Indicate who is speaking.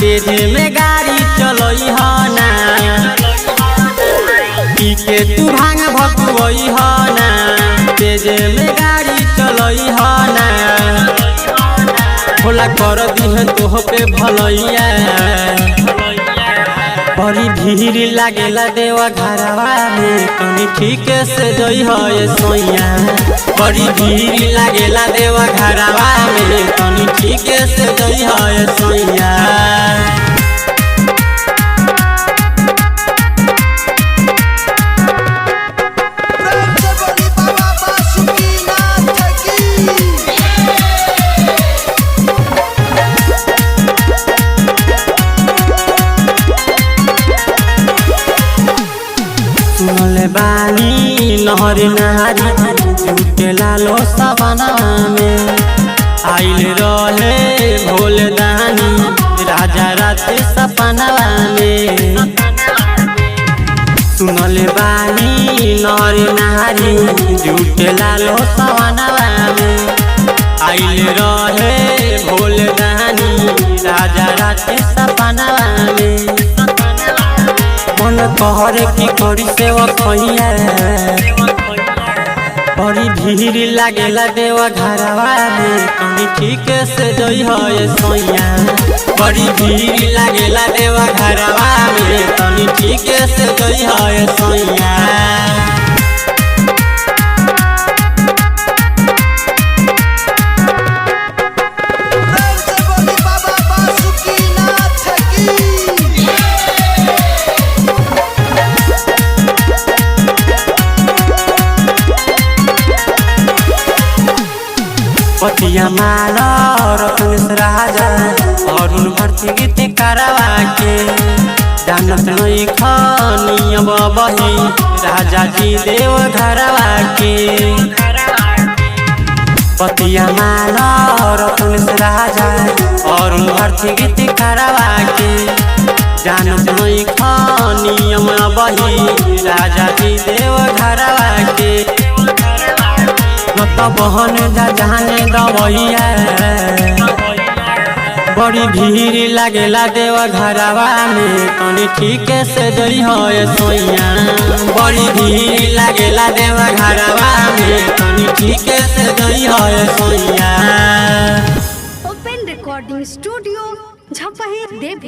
Speaker 1: तेज में गाड़ी चलोई हो ना, पी के तू भांग भकुई हो ना, तेज में गाड़ी चलोई हो ना, भोला कर दी तोह पे भलैया। बड़ी भीड़ लागेला देवा घरवा में, कनी ठीक से जई हो सोइया। बड़ी भीड़ लागेला देवा घरवा में, कनी ठीक से जई हो सोइया। सुनले बानी नहर नारी झूठे लालो सपना में, आइल रहे भोले दानी राजा रात सपना में। सुनले बानी नहर नारी झूठे लालो सपना में, आइल रहे भोले दानी राजा रात सपना में। मन कहरे की करी सेवा खैया, बड़ी भीड़ लागेला देवा घरवा में, कनी ठीक से जई हो सोइया। बड़ी भीड़ लागेला देवा घरवा में, कनी ठीक से जई हो सोइया। पतिया माला रतन राजा अरुण भर्ती गीत करवा के, जानत नहीं खनिया बही राजा जी देव घरवा के। पतिया माला रतन राजा अरुण भर्ती गीत करवा के, जानत नहीं खनिया बही राजा जी देव घरवा के। तो बहन जा जाने दवैया, बड़ी भीड़ लागेला देवा घरवा में, कनी ठीक से जई हो सोइया। बड़ी भीड़ लागेला देवा घरवा में, कनी ठीक से जई हो सोइया।
Speaker 2: ओपन रिकॉर्डिंग स्टूडियो झपही देव।